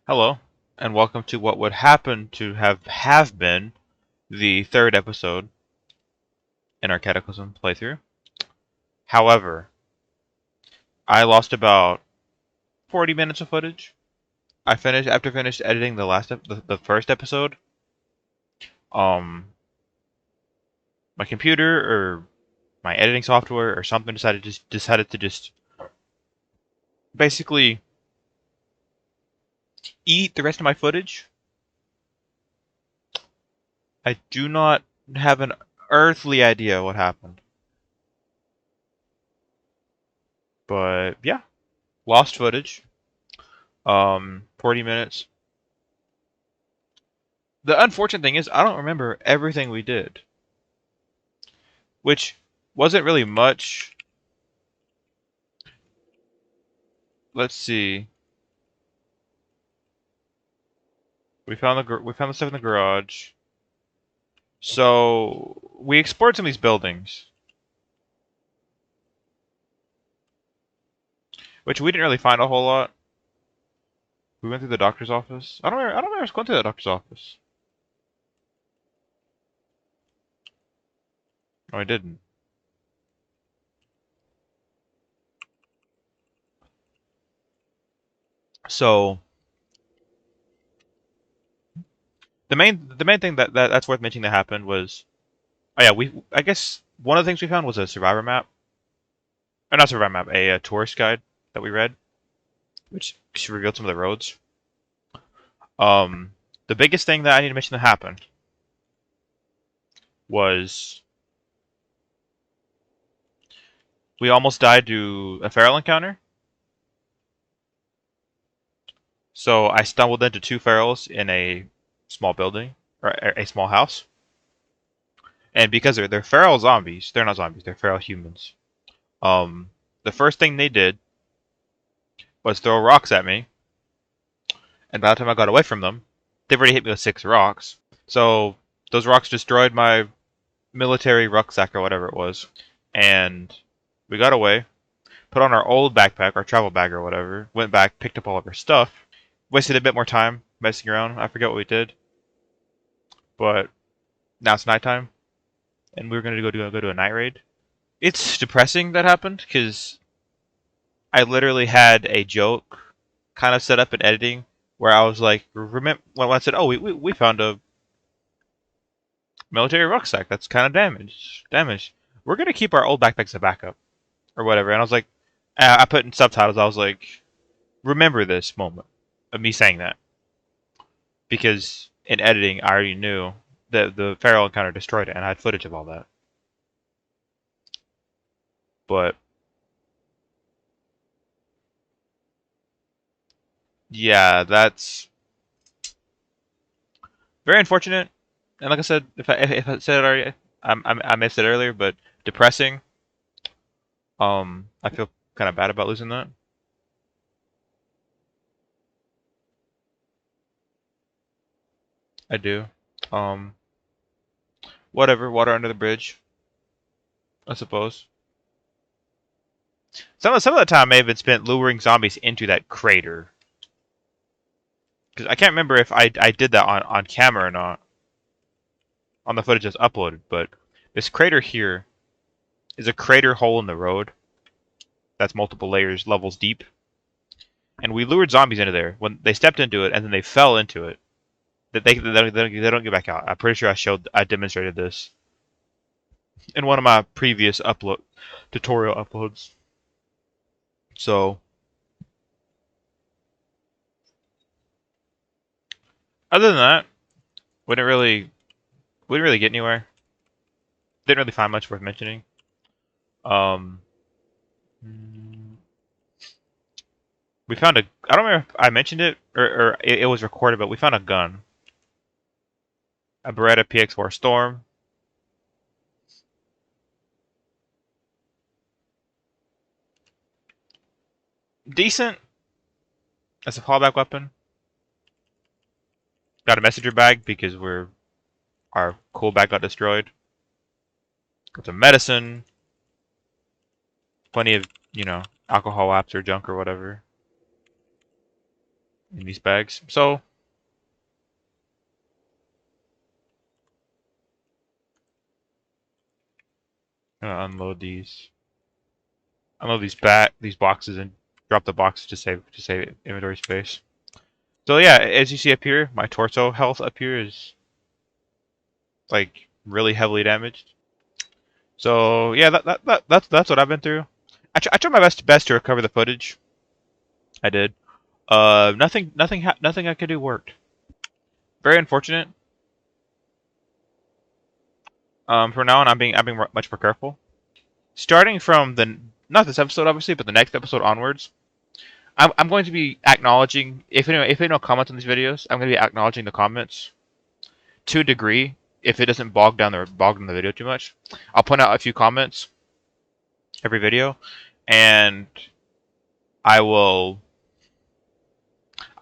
Hello, and welcome to what would happen to have been the third episode in our Cataclysm playthrough. However, I lost about 40 minutes of footage. I finished editing the first episode. Um, my computer or my editing software or something decided to just basically eat the rest of my footage. I do not have an earthly idea what happened, but yeah, lost footage. 40 minutes. The unfortunate thing is, I don't remember everything we did, which wasn't really much. Let's see. We found the stuff in the garage. So we explored some of these buildings, which we didn't really find a whole lot. We went through the doctor's office. I don't remember us going through the doctor's office. No, I didn't. So the main thing that's worth mentioning that happened was, oh yeah, I guess one of the things we found was a survivor map, or not survivor map, a tourist guide that we read, which revealed some of the roads. The biggest thing that I need to mention that happened was we almost died to a feral encounter. So I stumbled into two ferals in a small building or a small house, and because they're feral zombies, they're not zombies, they're feral humans. Um, the first thing they did was throw rocks at me, and by the time I got away from them, they've already hit me with 6 rocks. So those rocks destroyed my military rucksack or whatever it was, and we got away. Put on our old backpack, our travel bag or whatever, went back, picked up all of our stuff, wasted a bit more time messing around. I forget what we did, but now it's nighttime, and we were gonna go to a night raid. It's depressing that happened because I literally had a joke kind of set up in editing where I was like, remember when I said, "Oh, we found a military rucksack that's kind of damaged. We're gonna keep our old backpacks as a backup or whatever." And I was like, I put in subtitles. I was like, "Remember this moment of me saying that." Because in editing, I already knew that the feral encounter destroyed it, and I had footage of all that. But yeah, that's very unfortunate. And like I said, if I said it already, I missed it earlier, but depressing. I feel kind of bad about losing that. I do. Um, Whatever. Water under the bridge, I suppose. Some of the time may have been spent luring zombies into that crater. Because I can't remember if I did that on camera or not, on the footage that's uploaded, but this crater here is a crater hole in the road that's multiple levels deep. And we lured zombies into there when they stepped into it and then they fell into it. That they don't get back out. I'm pretty sure I demonstrated this in one of my previous upload tutorial uploads. So other than that, we didn't really we didn't really get anywhere. Didn't really find much worth mentioning. Um, we found a. I don't remember if I mentioned it or it was recorded, but we found a gun, a Beretta PX4 Storm. Decent as a fallback weapon. Got a messenger bag because our cool bag got destroyed. Got some medicine, plenty of alcohol wraps or junk or whatever. in these bags. So I'm gonna unload these boxes and drop the boxes to save inventory space. So yeah, as you see up here, my torso health up here is like really heavily damaged. So yeah, that's what I've been through. I tried my best to recover the footage. I did. Nothing I could do worked. Very unfortunate. From now on, I'm being much more careful. Starting from the not this episode obviously, but the next episode onwards, I'm going to be acknowledging if anyone comments on these videos, I'm going to be acknowledging the comments to a degree. If it doesn't bog down the video too much, I'll point out a few comments every video, and I will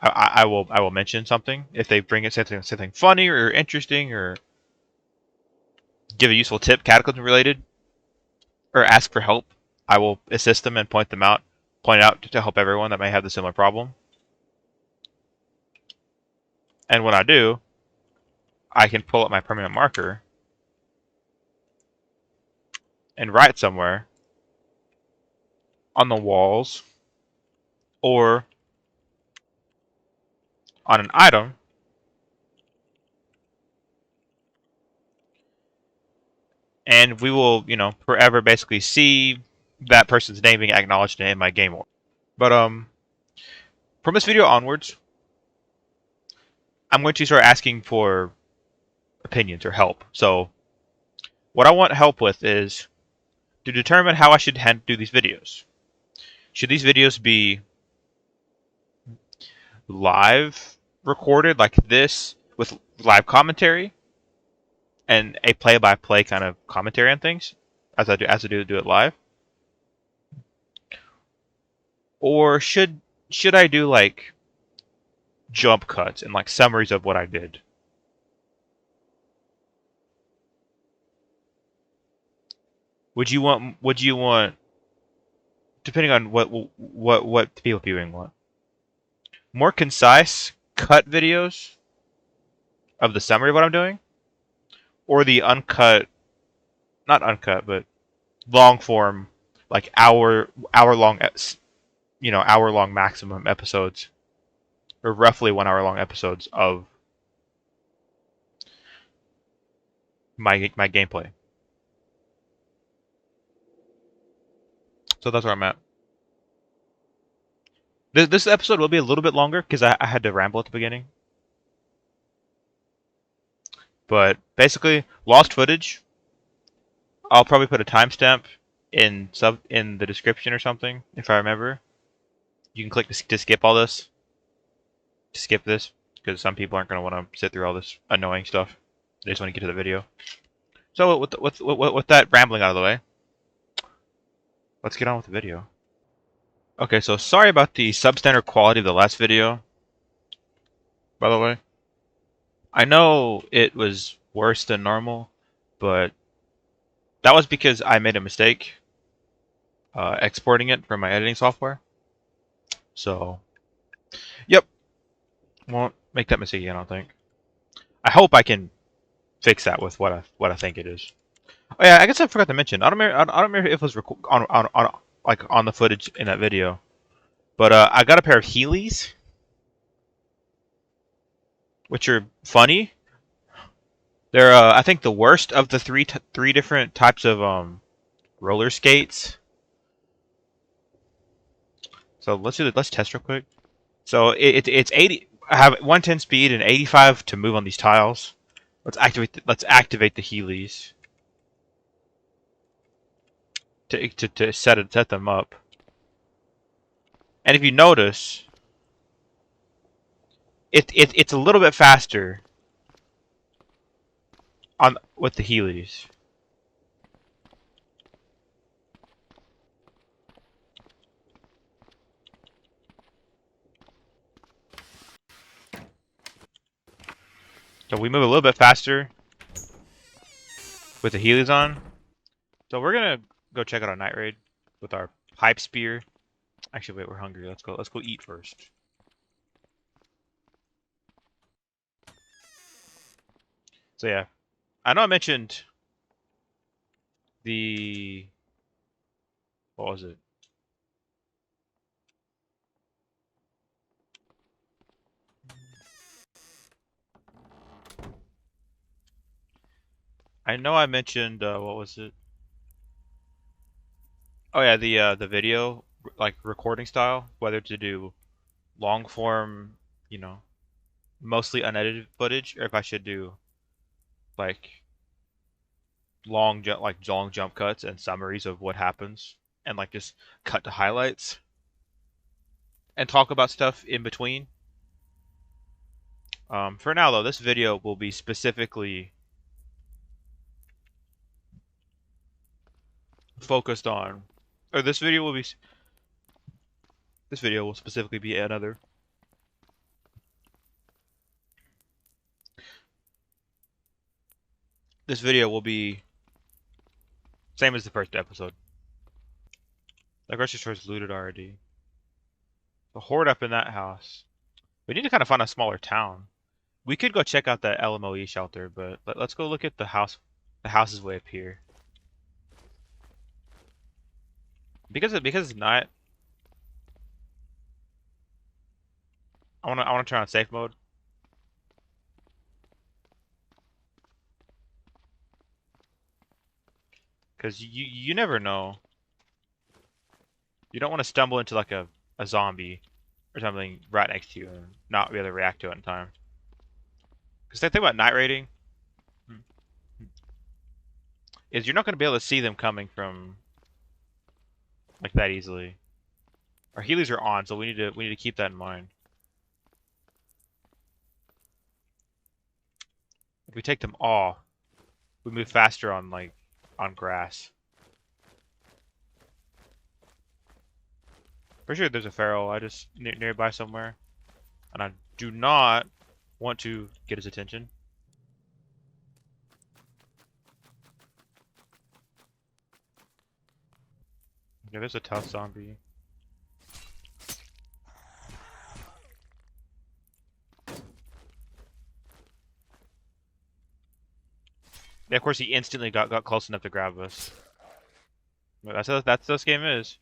I will mention something if they bring it something funny or interesting or give a useful tip, Cataclysm related, or ask for help. I will assist them and point out to help everyone that may have the similar problem. And when I do, I can pull up my permanent marker and write somewhere on the walls or on an item, and we will, forever basically see that person's name being acknowledged in my game. But from this video onwards, I'm going to start asking for opinions or help. So what I want help with is to determine how I should do these videos. Should these videos be live recorded like this with live commentary and a play-by-play kind of commentary on things as I do it live, or should I do like jump cuts and like summaries of what I did? Would you want depending on what people viewing want, more concise cut videos of the summary of what I'm doing, or the uncut, not uncut, but long form, like hour long, hour long maximum episodes, or roughly 1 hour long episodes of my gameplay. So that's where I'm at. This episode will be a little bit longer because I had to ramble at the beginning. But basically, lost footage. I'll probably put a timestamp in the description or something if I remember. You can click to skip all this. To skip this because some people aren't going to want to sit through all this annoying stuff. They just want to get to the video. So with that rambling out of the way, let's get on with the video. Okay, so sorry about the substandard quality of the last video, by the way. I know it was worse than normal, but that was because I made a mistake exporting it from my editing software. So, yep, won't make that mistake again, I don't think. I hope I can fix that with what I think it is. Oh yeah, I guess I forgot to mention. I don't remember if it was on the footage in that video, but I got a pair of Heelys, which are funny. They're I think the worst of the three different types of roller skates. So let's test real quick. So it's 80. I have 110 speed and 85 to move on these tiles. Let's activate the Heelys to set them up. And if you notice, it's a little bit faster on with the Heelys. So we move a little bit faster with the Heelys on. So we're gonna go check out our night raid with our pipe spear. Actually, wait, we're hungry. Let's go eat first. So yeah, I know I mentioned the what was it? I know I mentioned what was it? Oh yeah, the video like recording style, whether to do long form, you know, mostly unedited footage, or if I should do like long jump cuts and summaries of what happens, and like just cut to highlights and talk about stuff in between. For now though, this video will be specifically focused on, or this video will specifically be another. This video will be same as the first episode. The grocery store's looted already. The horde up in that house. We need to kind of find a smaller town. We could go check out the LMOE shelter, but let's go look at the house. The house is way up here. Because it's not. I wanna try on safe mode. Cause you never know. You don't want to stumble into like a zombie or something right next to you and not be able to react to it in time. Because the thing about night raiding is you're not going to be able to see them coming from like that easily. Our healers are on, so we need to keep that in mind. If we take them off, we move faster on like on grass. For sure, there's a feral. I just nearby somewhere, and I do not want to get his attention. Yeah, there's a tough zombie. Yeah, of course, he instantly got close enough to grab us. But that's this game is.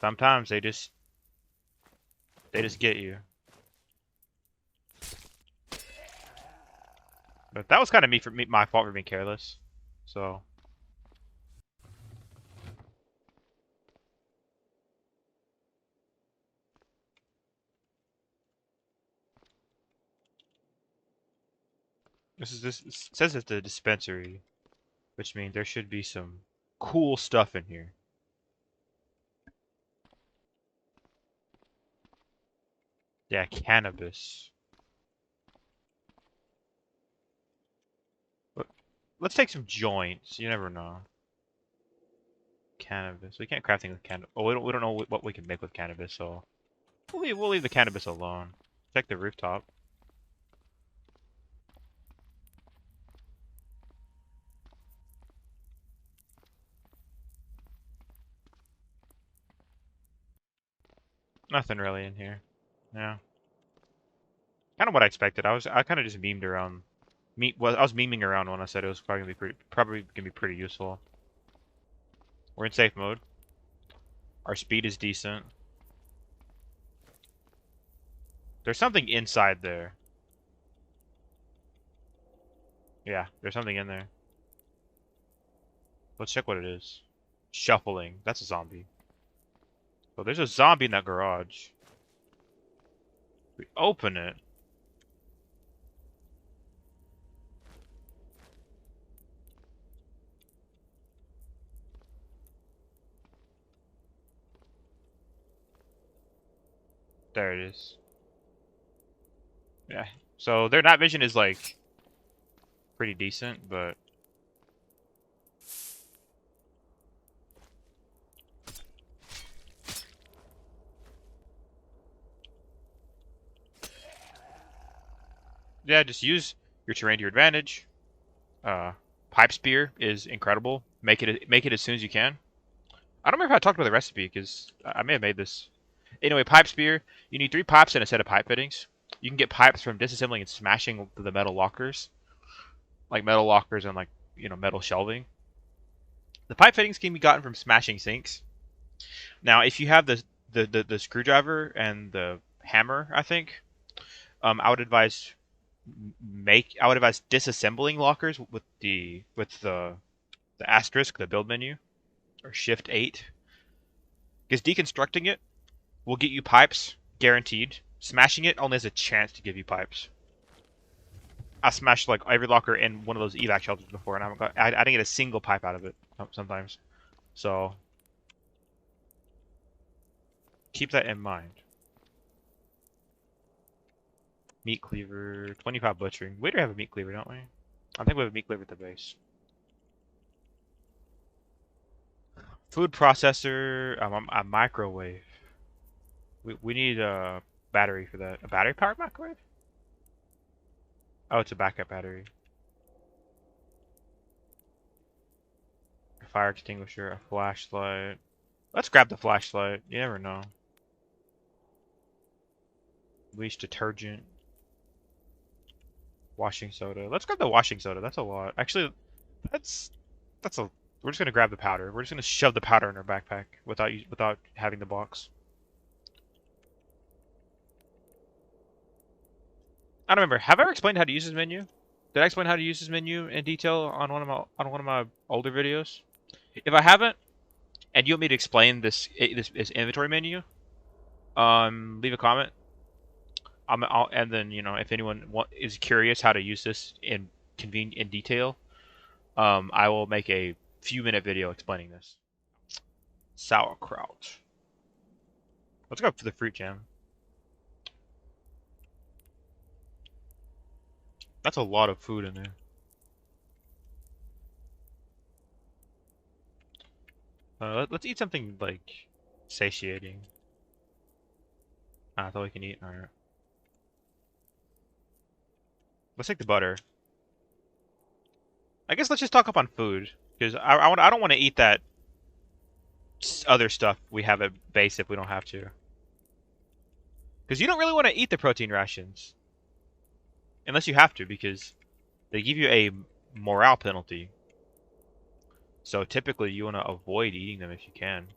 Sometimes they just get you. But that was kind of my fault for being careless. So this it says it's the dispensary, which means there should be some cool stuff in here. Yeah, cannabis. But let's take some joints. You never know. Cannabis. We can't craft things with cannabis. Oh, we don't know what we can make with cannabis, so we'll leave the cannabis alone. Check the rooftop. Nothing really in here. Yeah. Kind of what I expected. I kind of just memed around. I was memeing around when I said it was probably gonna be pretty useful. We're in safe mode. Our speed is decent. There's something inside there. Yeah, there's something in there. Let's check what it is. Shuffling. That's a zombie. So there's a zombie in that garage. We open it. There it is. Yeah. So their night vision is like pretty decent, but yeah, just use your terrain to your advantage. Uh, Pipe spear is incredible. Make it as soon as you can. I don't remember if I talked about the recipe because I may have made this. Anyway, pipe spear. You need 3 pipes and a set of pipe fittings. You can get pipes from disassembling and smashing the metal lockers, like metal lockers and like metal shelving. The pipe fittings can be gotten from smashing sinks. Now, if you have the screwdriver and the hammer, I think I would advise disassembling lockers with the asterisk, the build menu, or Shift 8, because deconstructing it will get you pipes guaranteed. Smashing it only has a chance to give you pipes. I smashed like every locker in one of those evac shelters before, and I didn't get a single pipe out of it sometimes. So keep that in mind. Meat cleaver, 25 butchering. We do have a meat cleaver, don't we? I think we have a meat cleaver at the base. Food processor, a microwave. We need a battery for that. A battery powered microwave? Oh, it's a backup battery. A fire extinguisher, a flashlight. Let's grab the flashlight. You never know. Bleach detergent. Washing soda. Let's grab the washing soda. That's a lot. Actually, that's a. We're just gonna grab the powder. We're just gonna shove the powder in our backpack without having the box. I don't remember. Have I ever explained how to use this menu? Did I explain how to use this menu in detail on one of my older videos? If I haven't, and you want me to explain this inventory menu, leave a comment. And then if anyone is curious how to use this in detail, I will make a few-minute video explaining this. Sauerkraut. Let's go for the fruit jam. That's a lot of food in there. Let's eat something like satiating. That's all we can eat. All right. Let's take the butter. I guess let's just talk up on food because I don't want to eat that other stuff we have at base if we don't have to. Because you don't really want to eat the protein rations unless you have to, because they give you a morale penalty. So typically you want to avoid eating them if you can.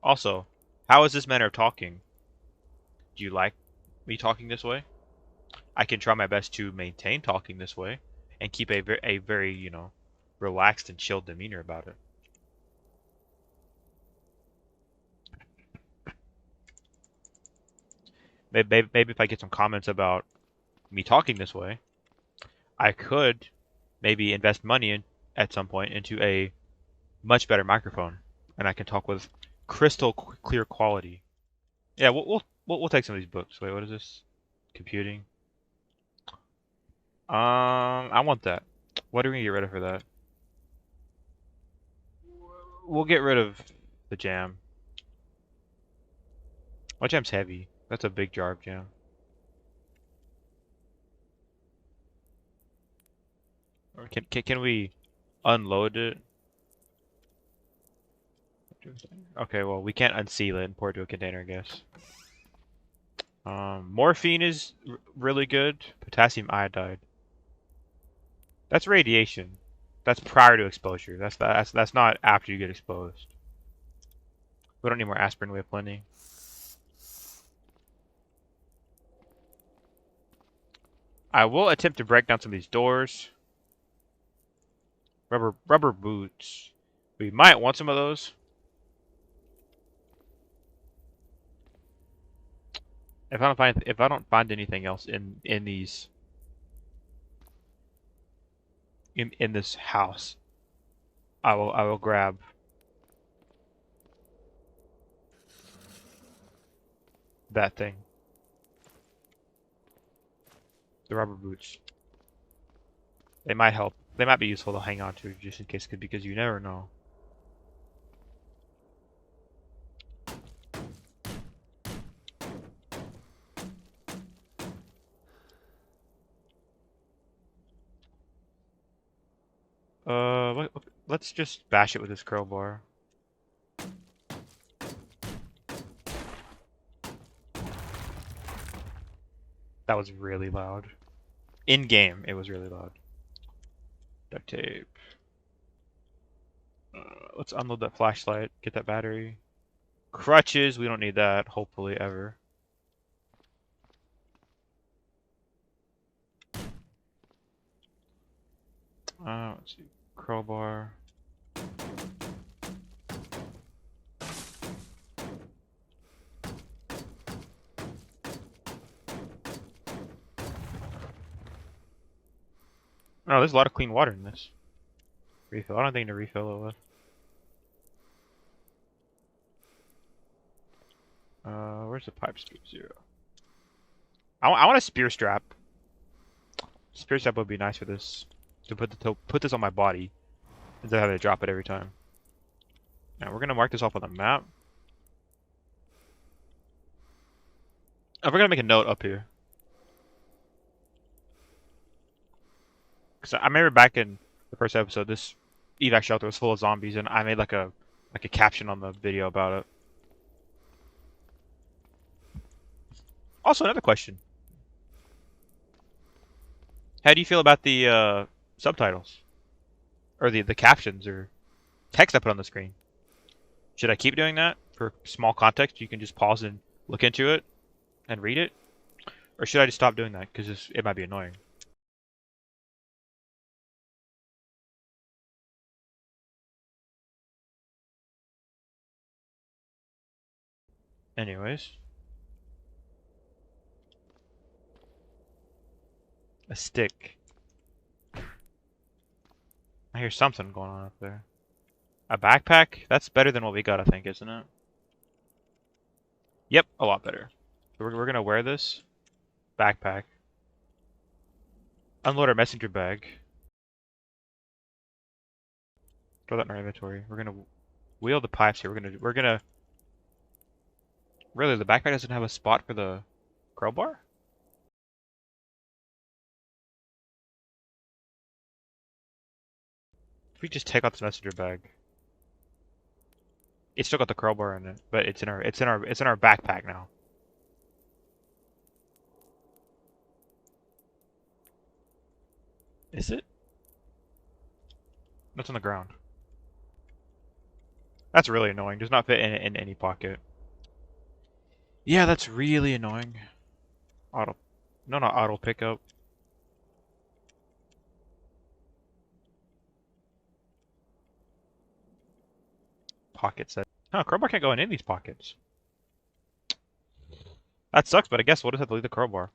Also, how is this manner of talking? Do you like me talking this way? I can try my best to maintain talking this way and keep a very, relaxed and chilled demeanor about it. Maybe if I get some comments about me talking this way, I could maybe invest money at some point into a much better microphone, and I can talk with crystal clear quality. Yeah, we'll take some of these books. Wait, what is this? Computing. I want that. What are we gonna get rid of for that? We'll get rid of the jam. What jam's heavy? That's a big jar of jam. Or can we unload it? Okay, well we can't unseal it and pour it to a container, I guess. Morphine is really good. Potassium iodide. That's radiation. That's prior to exposure. That's not after you get exposed. We don't need more aspirin. We have plenty. I will attempt to break down some of these doors. Rubber boots. We might want some of those. If I don't find anything else in these in this house, I will grab that thing. The rubber boots. They might help. They might be useful to hang on to just in case, because you never know. Let's just bash it with this crowbar. That was really loud. In game, it was really loud. Duct tape. Let's unload that flashlight. Get that battery. Crutches. We don't need that. Hopefully, ever. Let's see. Crowbar. Oh, there's a lot of clean water in this. Refill. I don't think to refill it with. Where's the pipe speed? 0. I want a spear strap. Spear strap would be nice for this. To put this on my body instead of having to drop it every time. Now we're gonna mark this off on the map. Oh, we're gonna make a note up here. Cause I remember back in the first episode, this evac shelter was full of zombies, and I made like a caption on the video about it. Also, another question: how do you feel about the subtitles or the captions or text I put on the screen? Should I keep doing that for small context? You can just pause and look into it and read it, or should I just stop doing that because it might be annoying? Anyways, a stick. I hear something going on up there. A backpack? That's better than what we got, I think, isn't it? Yep, a lot better. So we're gonna wear this backpack. Unload our messenger bag. Throw that in our inventory. We're gonna wheel the pipes here. We're gonna. Really, the backpack doesn't have a spot for the crowbar? If we just take out the messenger bag, it's still got the crowbar in it, but it's in our backpack now. Is it? That's on the ground. That's really annoying. Does not fit in any pocket. Yeah, that's really annoying. Auto. No, not auto pickup. Pocket set. Oh, crowbar can't go in any of these pockets. That sucks, but I guess we'll just have to leave the crowbar.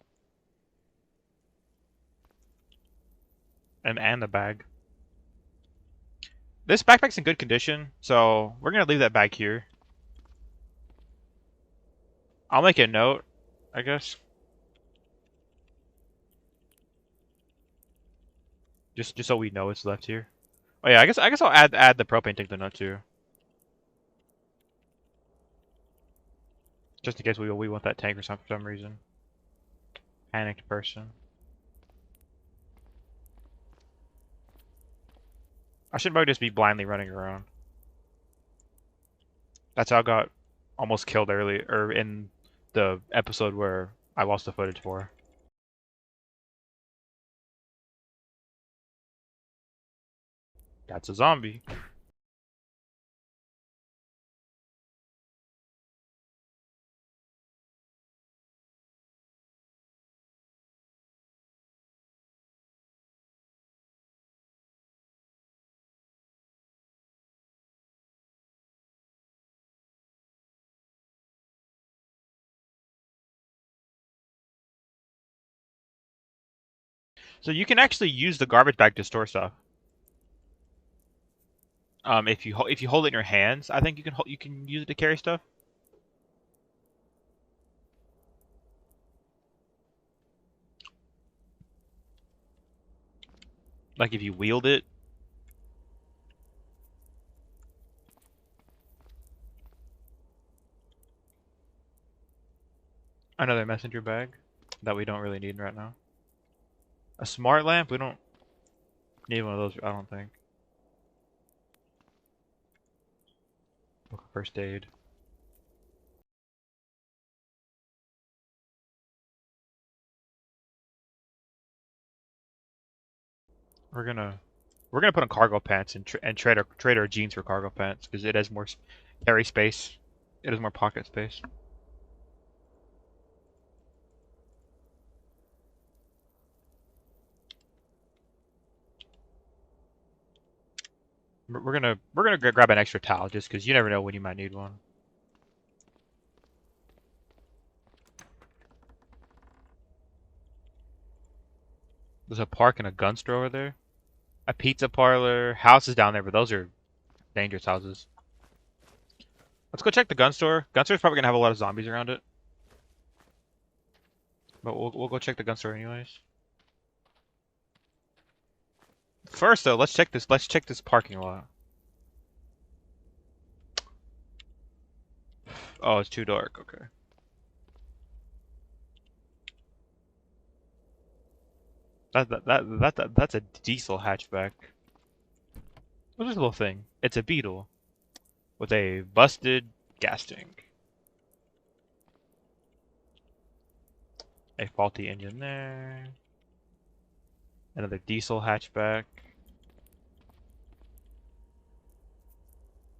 And the bag. This backpack's in good condition, so we're gonna leave that bag here. I'll make a note, I guess. Just so we know it's left here. Oh yeah, I guess I'll add the propane tank to the note too. Just in case we want that tank for some reason. Panicked person. I should probably just be blindly running around. That's how I got almost killed early, or in the episode where I lost the footage for. That's a zombie. So you can actually use the garbage bag to store stuff. If you hold it in your hands, I think you can use it to carry stuff. Like if you wield it. Another messenger bag that we don't really need right now. A smart lamp? We don't need one of those, I don't think. Book of first aid. We're gonna put on cargo pants and trade our jeans for cargo pants because it has more carry space. It has more pocket space. We're gonna grab an extra towel just because you never know when you might need one. There's a park and a gun store over there. A pizza parlor, houses down there, but those are dangerous houses. Let's go check the gun store. Gun store's probably gonna have a lot of zombies around it, but we'll go check the gun store anyways. First though, let's check this. Let's check this parking lot. Oh, it's too dark. Okay. That's a diesel hatchback. What's this little thing? It's a Beetle with a busted gas tank. A faulty engine there. Another diesel hatchback.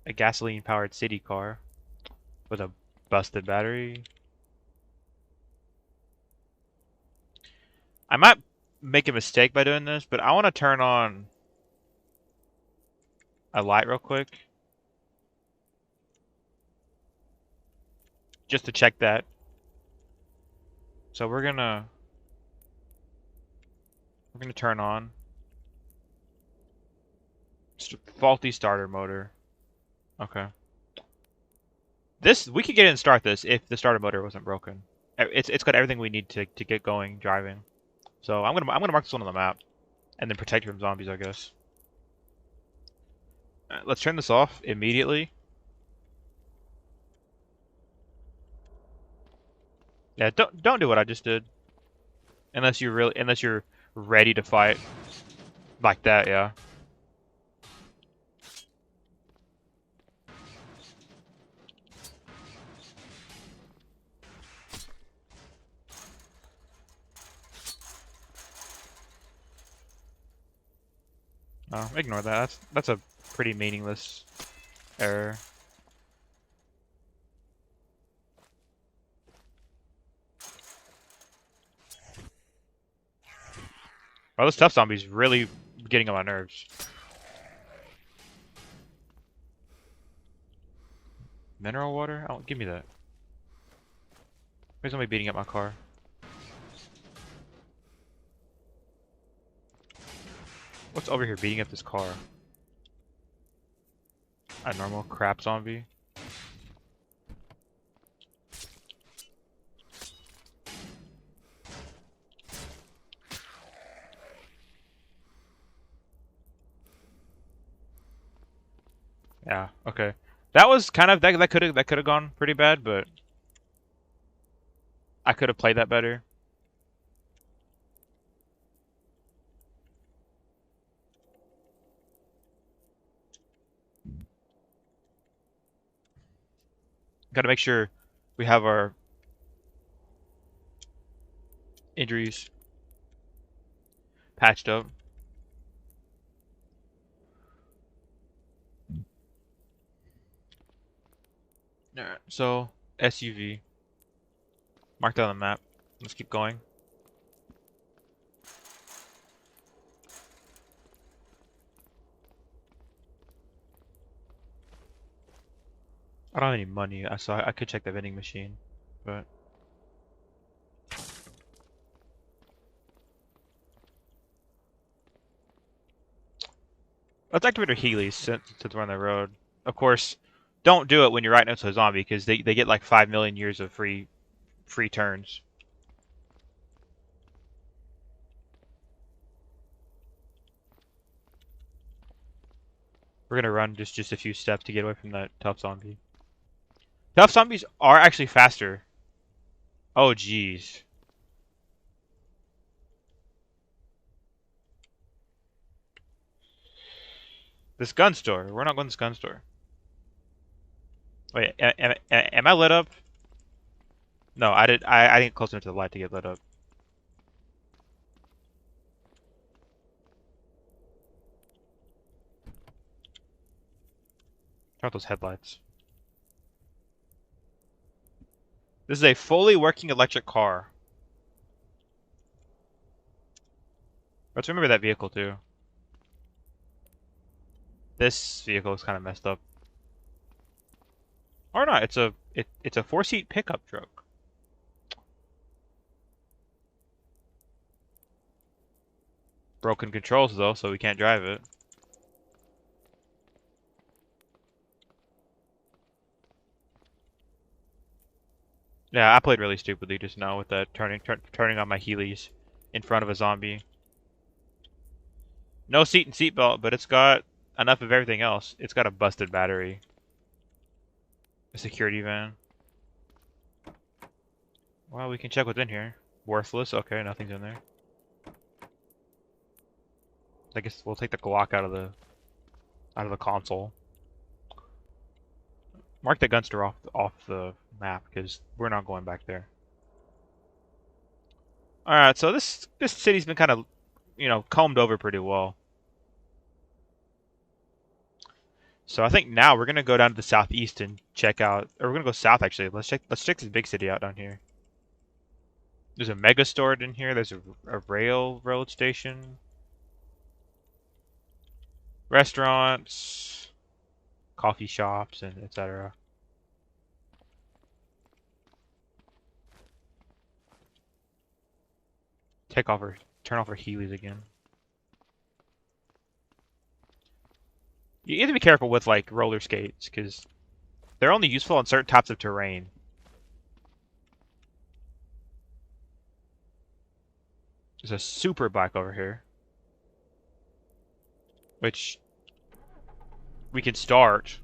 A gasoline-powered city car with a busted battery. I might make a mistake by doing this, but I want to turn on a light real quick. Just to check that. So we're gonna turn on faulty starter motor. Okay. This we could get in and start this if the starter motor wasn't broken. It's got everything we need to get going driving. So I'm gonna mark this one on the map, and then protect from zombies, I guess. Let's turn this off immediately. Yeah, don't do what I just did. Unless you're ready to fight like that, yeah. Oh, ignore that. That's a pretty meaningless error. Oh, this tough zombie's really getting on my nerves. Mineral water? Oh, give me that. Where's somebody beating up my car? What's over here beating up this car? A normal crap zombie? Yeah, okay. That was kind of that could have gone pretty bad, but I could have played that better. Got to make sure we have our injuries patched up. Alright, so SUV. Marked on the map. Let's keep going. I don't have any money, so I could check the vending machine, but let's activate our Heelys since we're on the road. Of course, don't do it when you're right next to a zombie because they get like 5 million years of free turns. We're gonna run just a few steps to get away from that tough zombie. Tough zombies are actually faster. Oh jeez. This gun store. We're not going to this gun store. Wait, am I lit up? No, I didn't get close enough to the light to get lit up. Turn off those headlights. This is a fully working electric car. Let's remember that vehicle too. This vehicle is kind of messed up. Or not, it's a four-seat pickup truck. Broken controls though, so we can't drive it. Yeah, I played really stupidly just now with that turning on my Heelys in front of a zombie. No seat and seatbelt, but it's got enough of everything else. It's got a busted battery. A security van. Well, we can check what's in here. Worthless. Okay, nothing's in there. I guess we'll take the Glock out of the console. Mark the gunster off the map because we're not going back there. All right, so this city's been kind of, combed over pretty well. So I think now we're gonna go down to the southeast and check out, or we're gonna go south actually. Let's check this big city out down here. There's a mega store in here. There's a railroad station, restaurants, coffee shops, and etc. Turn off our Heelys again. You need to be careful with like roller skates because they're only useful on certain types of terrain. There's a super bike over here, which we can start.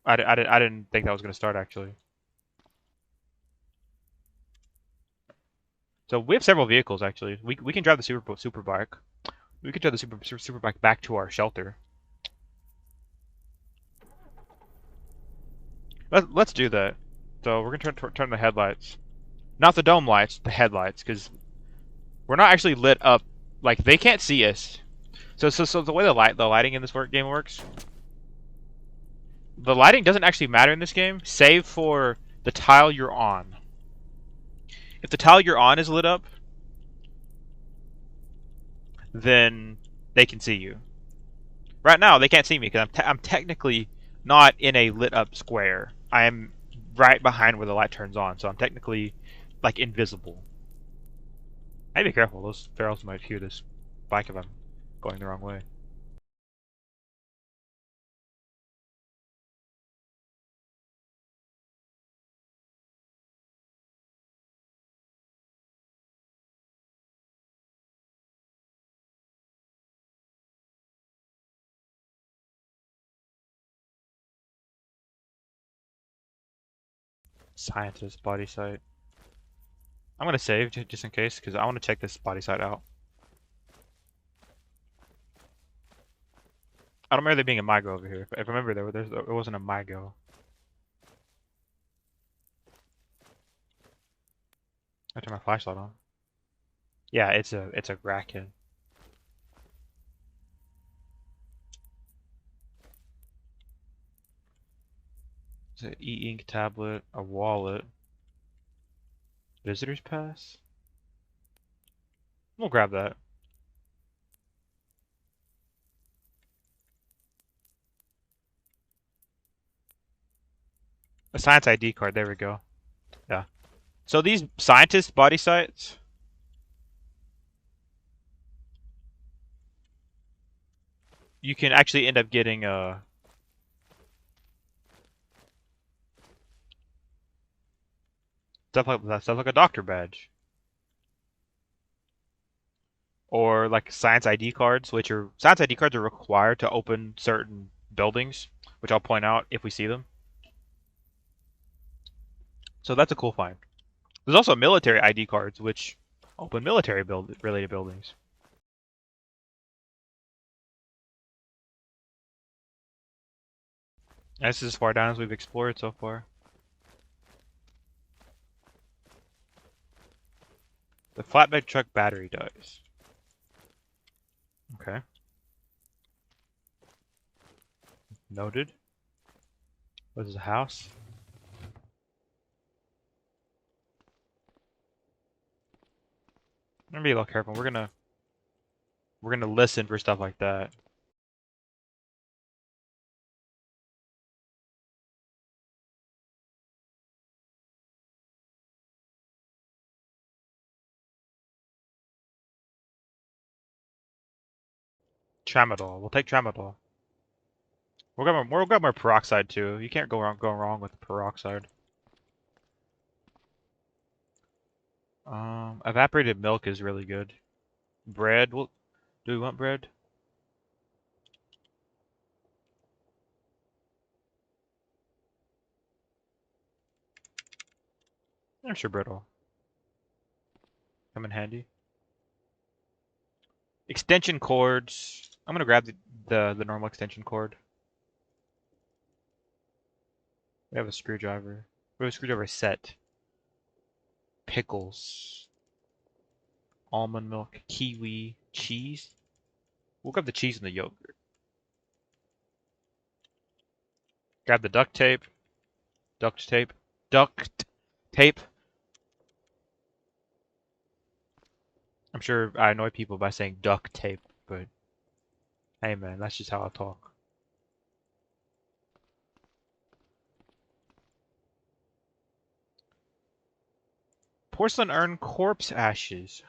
I didn't think that was going to start actually. So we have several vehicles actually. We can drive the super bike. We could drive the super bike back to our shelter. Let's do that. So we're gonna turn the headlights, not the dome lights, the headlights, because we're not actually lit up. Like they can't see us. So the way the lighting in this game works, the lighting doesn't actually matter in this game, save for the tile you're on. If the tile you're on is lit up, then they can see you. Right now, they can't see me because I'm technically not in a lit up square. I am right behind where the light turns on, so I'm technically like invisible. I be careful; those ferals might hear this bike if I'm going the wrong way. Scientist body site. I'm gonna save just in case because I want to check this body site out. I don't remember there being a Mygo over here. If I remember, there wasn't a Mygo. I turn my flashlight on. Yeah, it's a Kraken. It's an e-ink tablet, a wallet, visitor's pass. We'll grab that. A science ID card. There we go. Yeah. So these scientist body sites, you can actually end up getting stuff like a doctor badge, or like science ID cards, which are science ID cards are required to open certain buildings, which I'll point out if we see them. So that's a cool find. There's also military ID cards, which open military related buildings. And this is as far down as we've explored so far. The flatbed truck battery dies. Okay. Noted. What is a house? I'm gonna be a little careful. We're gonna listen for stuff like that. Tramadol. We'll take tramadol. We'll grab more peroxide too. You can't go wrong with peroxide. Evaporated milk is really good. Bread. Well, do we want bread? I'm sure bread will come in handy. Extension cords. I'm gonna grab the normal extension cord. We have a screwdriver. We have a screwdriver set. Pickles. Almond milk. Kiwi. Cheese. We'll grab the cheese and the yogurt. Grab the duct tape. Duct tape. Duct tape. I'm sure I annoy people by saying duct tape, but hey man, that's just how I talk. Porcelain urn corpse ashes.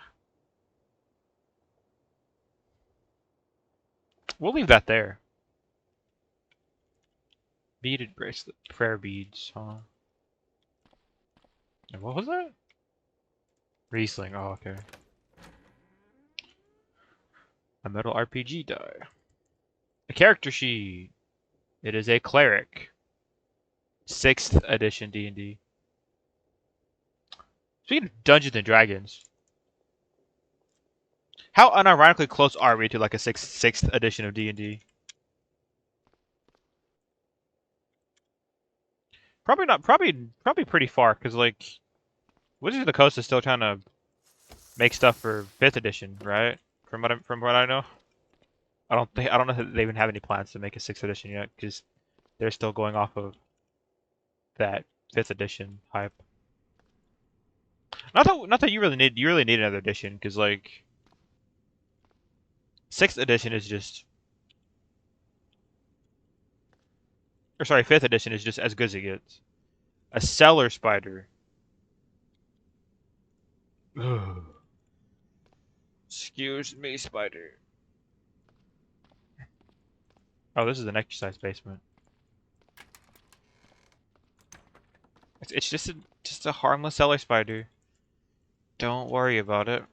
We'll leave that there. Beaded bracelet. Prayer beads, huh? And what was that? Riesling. Oh, okay. A metal RPG die. A character sheet. It is a cleric. 6th edition D&D. Speaking of Dungeons and Dragons, how unironically close are we to like a sixth edition of D&D? Probably not. Probably pretty far because like Wizards of the Coast is still trying to make stuff for 5th edition, right? From what I know, I don't know if they even have any plans to make a 6th edition yet because they're still going off of that 5th edition hype. Not that you really need another edition because like 6th edition is just, or sorry, 5th edition is just as good as it gets. A cellar spider. Excuse me, spider. Oh, this is an exercise basement. It's just a harmless cellar spider. Don't worry about it.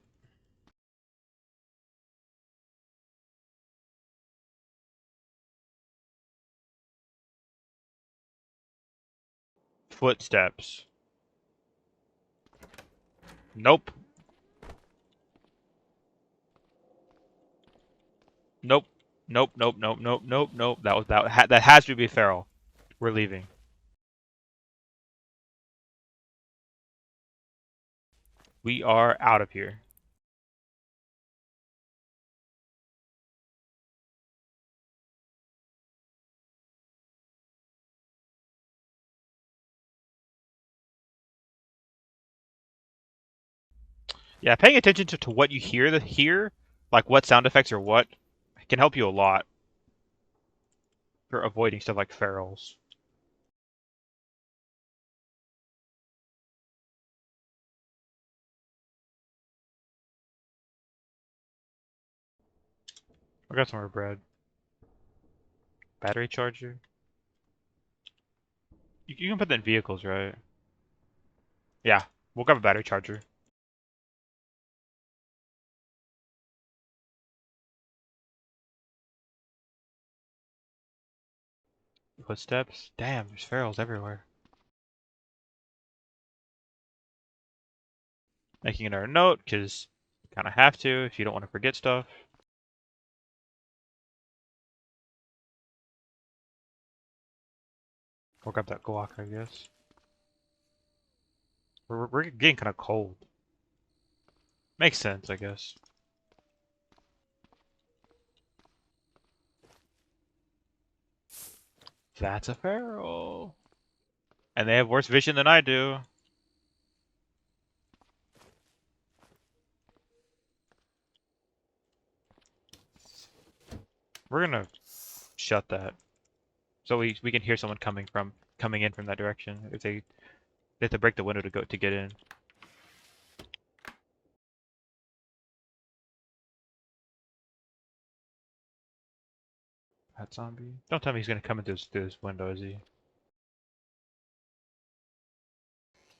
Footsteps. Nope. Nope. Nope. Nope. Nope. Nope. Nope. Nope. That has to be feral. We're leaving. We are out of here. Yeah, paying attention to what you hear, like what sound effects or what, can help you a lot for avoiding stuff like ferals. I got some more bread. Battery charger. You can put that in vehicles, right? Yeah, we'll grab a battery charger. Footsteps. Damn, there's ferals everywhere. Making another note, because you kind of have to if you don't want to forget stuff. We'll grab that Glock, I guess. We're getting kind of cold. Makes sense, I guess. That's a feral. And they have worse vision than I do. We're gonna shut that. So we can hear someone coming in from that direction. If they have to break the window to get in. That zombie? Don't tell me he's gonna come in through this window, is he?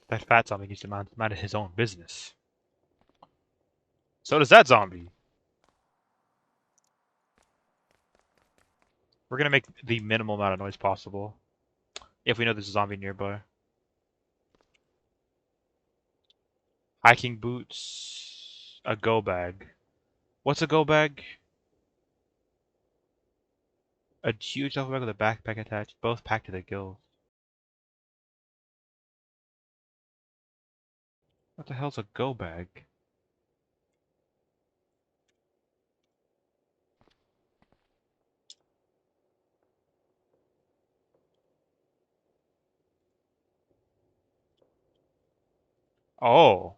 That fat zombie needs to mind his own business. So does that zombie. We're gonna make the minimal amount of noise possible. If we know there's a zombie nearby. Hiking boots. A go bag. What's a go bag? A huge duffel bag with a backpack attached, both packed to the gills. What the hell's a go bag? Oh.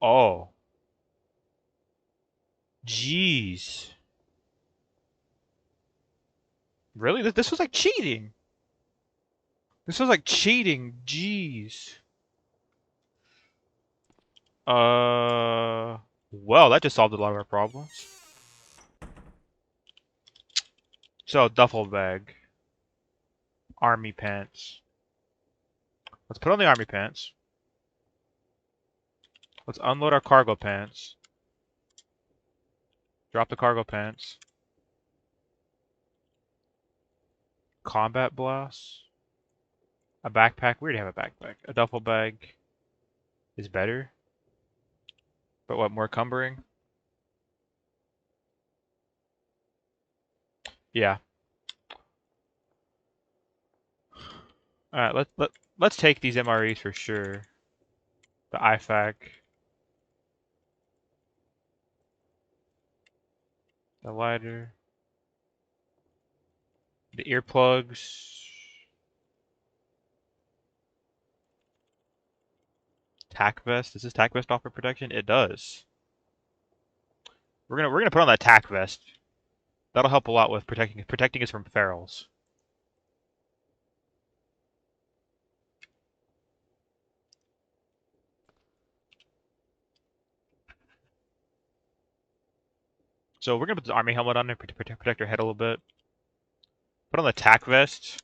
Oh. Jeez. Really? This was like cheating. This was like cheating. Jeez. Well, that just solved a lot of our problems. So, duffel bag. Army pants. Let's put on the army pants. Let's unload our cargo pants. Drop the cargo pants. Combat blast. A backpack. We already have a backpack. A duffel bag is better. But what, more cumbering? Yeah. Alright, let's take these MREs for sure. The IFAC. The lighter. The earplugs. Tac vest. Does this tac vest offer protection? It does. We're gonna put on that tac vest. That'll help a lot with protecting us from ferals. So we're gonna put the army helmet on there to protect our head a little bit. Put on the tac vest.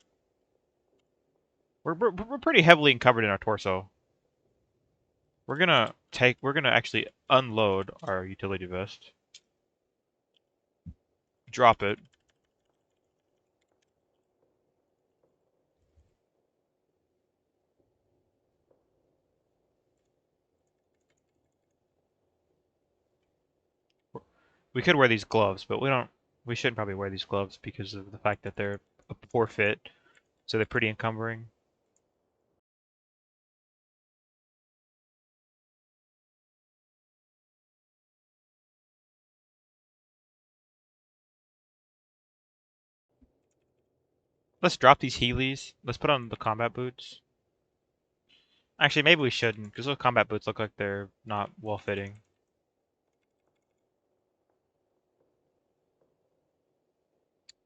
We're pretty heavily encumbered in our torso. We're gonna actually unload our utility vest. Drop it. We could wear these gloves, but we don't. We shouldn't probably wear these gloves because of the fact that they're a poor fit, so they're pretty encumbering. Let's drop these Heelys. Let's put on the combat boots. Actually, maybe we shouldn't, because those combat boots look like they're not well fitting.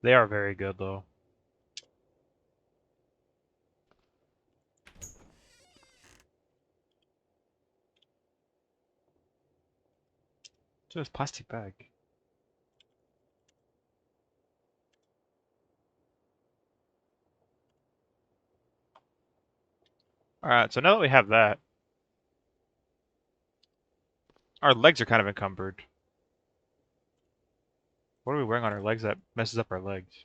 They are very good though. Just plastic bag. Alright, so now that we have that, our legs are kind of encumbered. What are we wearing on our legs that messes up our legs?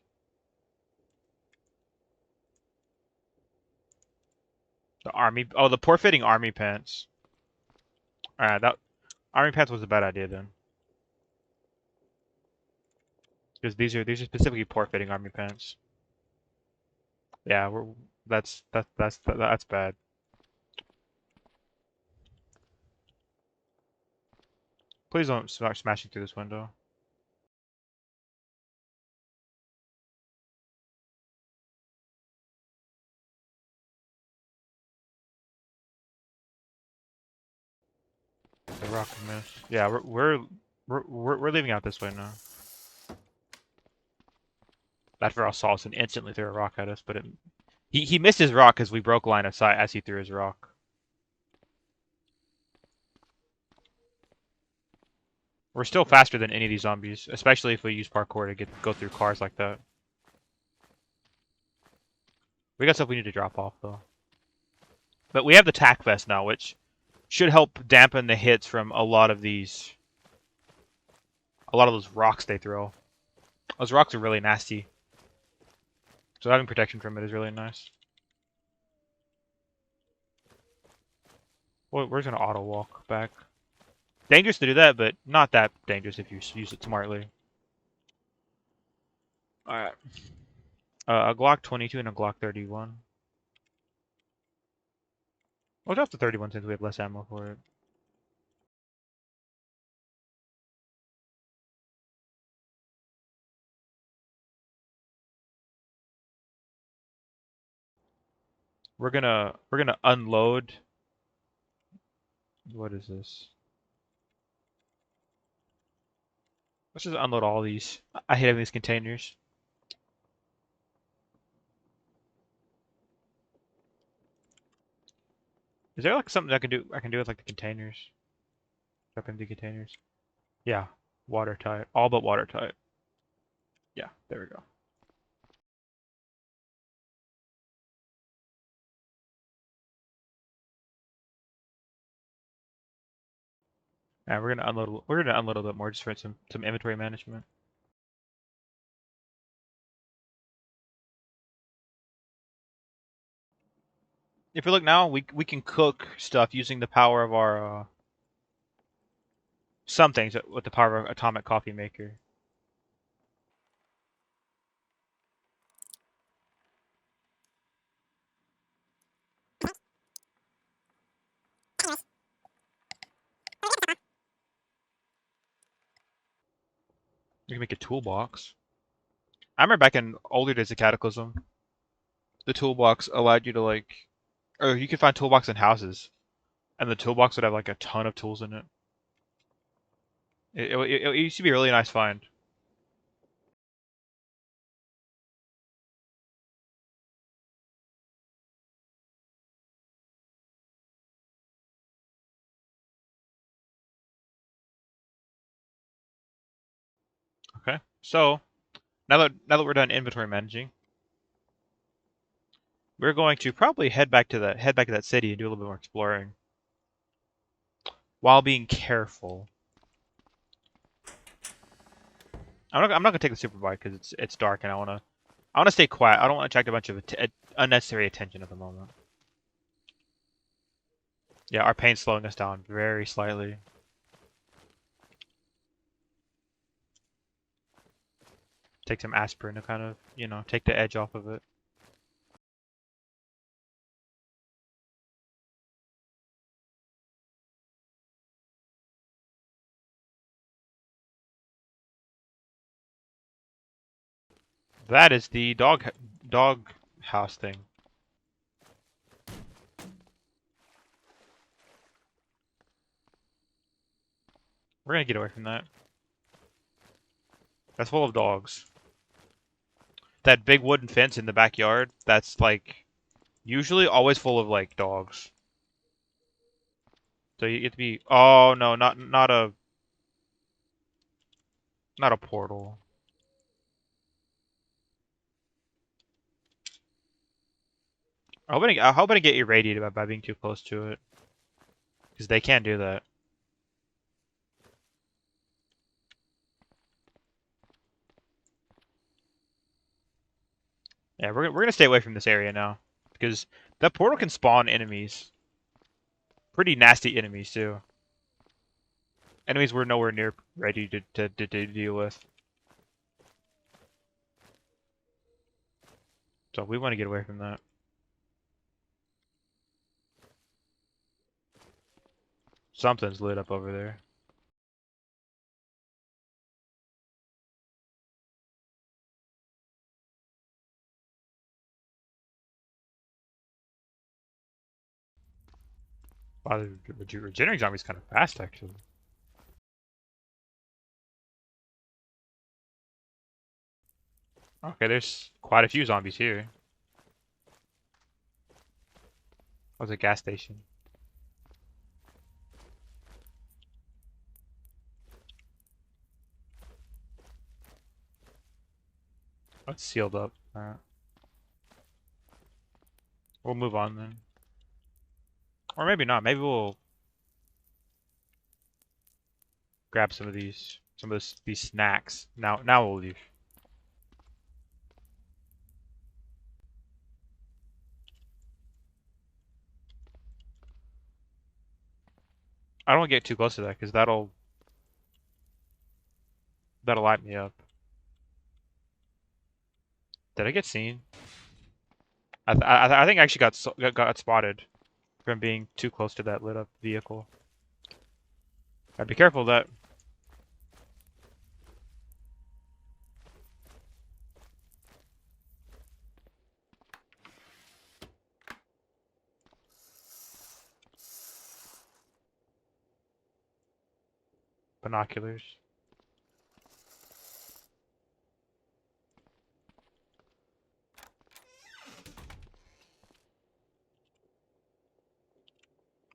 The army. Oh, the poor fitting army pants. Alright, that army pants was a bad idea then. Because these are specifically poor fitting army pants. Yeah, that's bad. Please don't start smashing through this window. The rock miss. Yeah, we're leaving out this way now. That feral saw us and instantly threw a rock at us, but he missed his rock because we broke line of sight as he threw his rock. We're still faster than any of these zombies, especially if we use parkour to go through cars like that. We got stuff we need to drop off though. But we have the tack vest now, which should help dampen the hits from a lot of those rocks they throw. Those rocks are really nasty. So having protection from it is really nice. Well, we're just gonna auto walk back. Dangerous to do that, but not that dangerous if you use it smartly. Alright. A Glock 22 and a Glock 31. We'll drop the 31 since we have less ammo for it. We're gonna unload. What is this? Let's just unload all these. I hate having these containers. Is there like something I can do? I can do with like the containers. Drop empty containers. Yeah, watertight. All but watertight. Yeah, there we go. Yeah, we're gonna unload. We're gonna unload a little bit more just for some inventory management. If you look now, we can cook stuff using the power of our some things with the power of our atomic coffee maker. You can make a toolbox. I remember back in older days of Cataclysm, the toolbox allowed you to or you could find toolbox in houses, and the toolbox would have like a ton of tools in it. It used to be a really nice find. Okay, so now that we're done inventory managing, we're going to probably head back to that city and do a little bit more exploring while being careful. I'm not gonna take the super bike because it's dark and I wanna stay quiet. I don't want to attract a bunch of unnecessary attention at the moment. Yeah, our pain's slowing us down very slightly. Take some aspirin to kind of, take the edge off of it. That is the dog house thing. We're gonna get away from that. That's full of dogs. That big wooden fence in the backyard, that's like usually always full of like dogs. So you get to be oh no, not a portal. I hope I didn't get irradiated by being too close to it. Because they can't do that. Yeah, we're gonna stay away from this area now. Because that portal can spawn enemies. Pretty nasty enemies too. Enemies we're nowhere near ready to deal with. So we want to get away from that. Something's lit up over there. Wow, the regenerating zombie's kind of fast, actually. Okay, there's quite a few zombies here. Oh, there's a gas station. Oh, it's sealed up. Alright. We'll move on then. Or maybe not. Maybe we'll grab some of these snacks. Now we'll leave. I don't want to get too close to that because that'll light me up. Did I get seen? I think I actually got spotted from being too close to that lit up vehicle. Gotta be careful of that. Binoculars.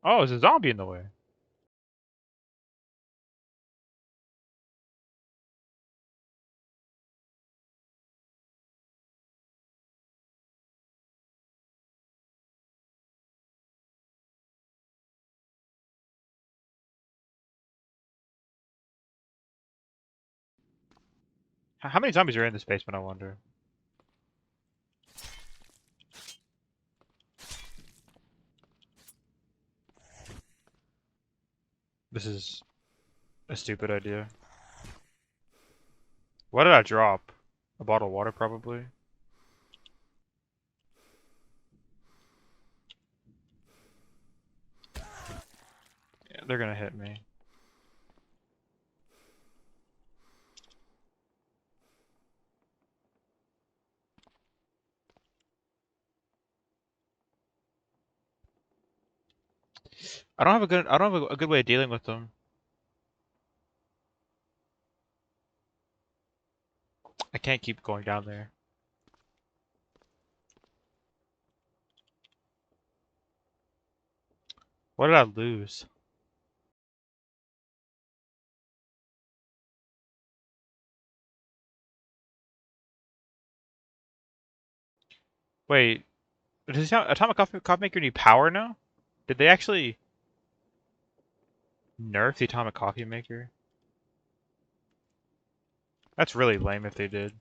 Oh, there's a zombie in the way. How many zombies are in this basement, I wonder? This is a stupid idea. What did I drop? A bottle of water, probably. Yeah, they're gonna hit me. I don't have a good way of dealing with them. I can't keep going down there. What did I lose? Wait, does Atomic Coffee Maker need power now? Did they actually nerf the Atomic Coffee Maker? That's really lame if they did.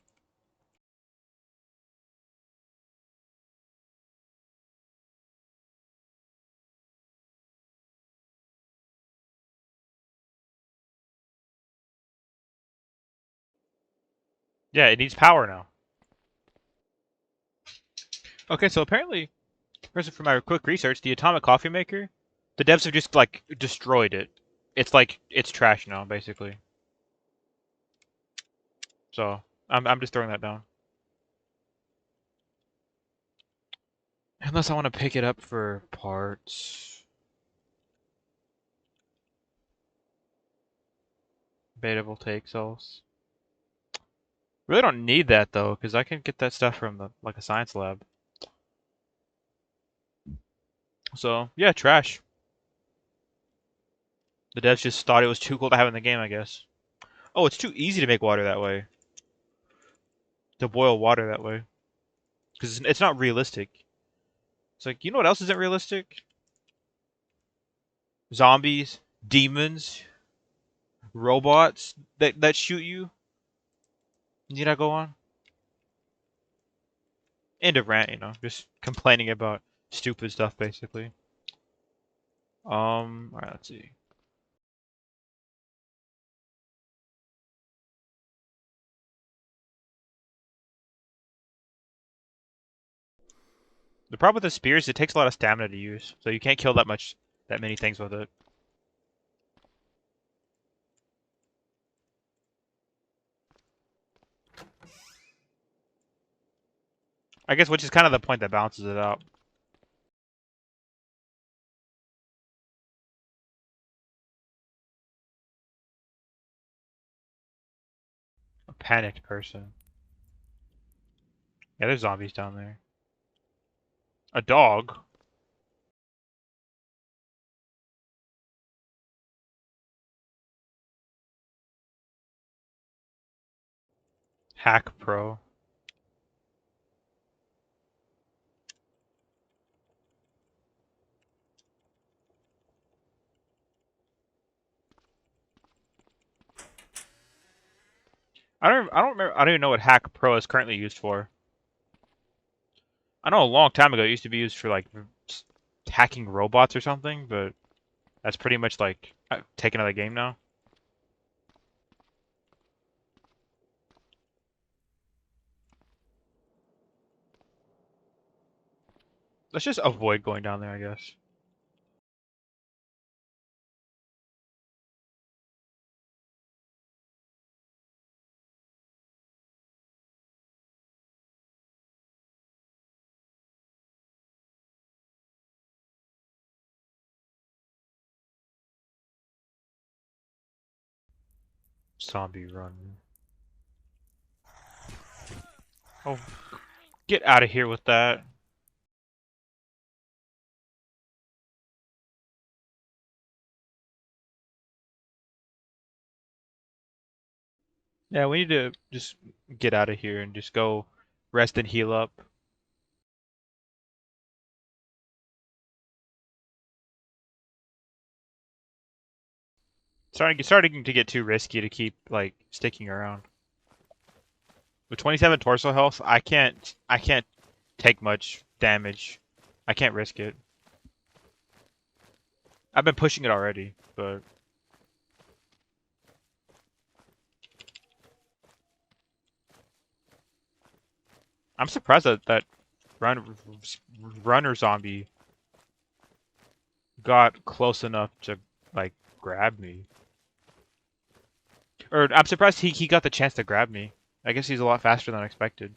Yeah, it needs power now. Okay, so apparently, from my quick research, the Atomic Coffee Maker, the devs have just like destroyed it. It's like it's trash now, basically. So I'm just throwing that down. Unless I want to pick it up for parts. Beta voltaic cells. Really don't need that though, because I can get that stuff from like a science lab. So yeah, trash. The devs just thought it was too cool to have in the game, I guess. Oh, it's too easy to make water that way. To boil water that way. Because it's not realistic. It's like, you know what else isn't realistic? Zombies, demons, robots that shoot you. Need I go on? End of rant, just complaining about stupid stuff basically. Alright, let's see. The problem with the spear is it takes a lot of stamina to use, so you can't kill that many things with it. I guess which is kind of the point that balances it out. A panicked person. Yeah, there's zombies down there. A dog. Hack Pro. I don't remember. I don't even know what Hack Pro is currently used for. I know a long time ago it used to be used for like hacking robots or something, but that's pretty much like taken out of the game now. Let's just avoid going down there, I guess. Zombie run. Oh, get out of here with that. Yeah, we need to just get out of here and just go rest and heal up. Starting to get too risky to keep like sticking around. With 27 torso health, I can't take much damage. I can't risk it. I've been pushing it already, but I'm surprised that run, runner zombie got close enough to like grab me. Or I'm surprised he got the chance to grab me. I guess he's a lot faster than I expected.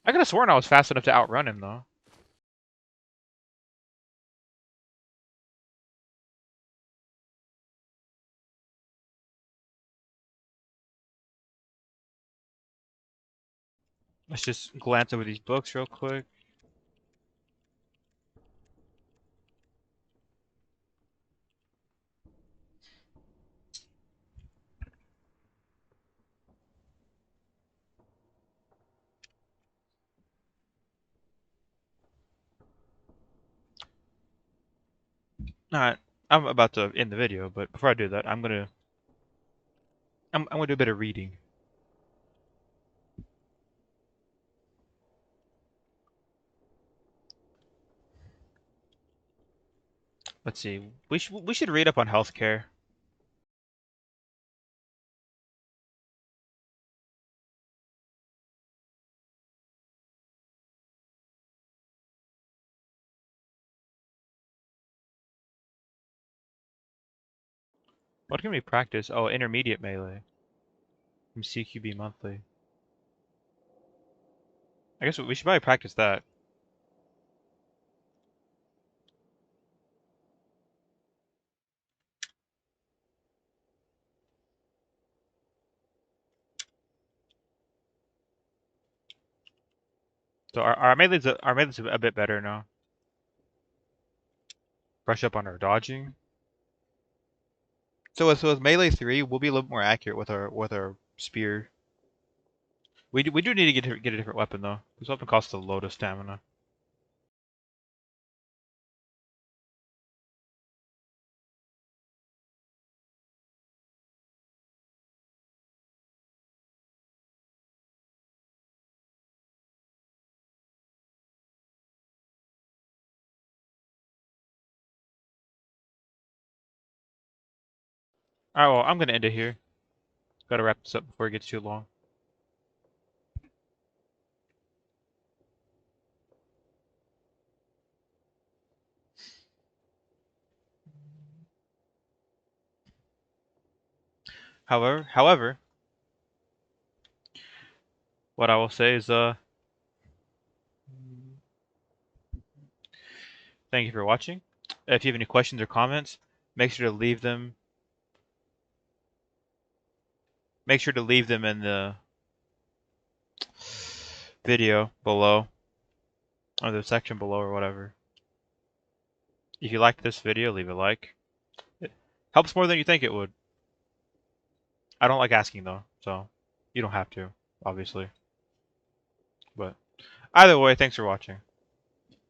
I could have sworn I was fast enough to outrun him though. Let's just glance over these books real quick. Alright, I'm about to end the video, but before I do that, I'm gonna do a bit of reading. Let's see. We should read up on healthcare. What can we practice? Oh, intermediate melee from CQB monthly. I guess we should probably practice that. So our melee's a bit better now. Brush up on our dodging. So with melee 3, we'll be a little more accurate with our spear. We do need to get a different weapon though. This weapon costs a load of stamina. Alright, well, I'm gonna end it here. Gotta wrap this up before it gets too long. However, what I will say is thank you for watching. If you have any questions or comments, make sure to leave them make sure to leave them in the video below, or the section below, or whatever. If you liked this video, leave a like. It helps more than you think it would. I don't like asking though, so you don't have to, obviously. But either way, thanks for watching.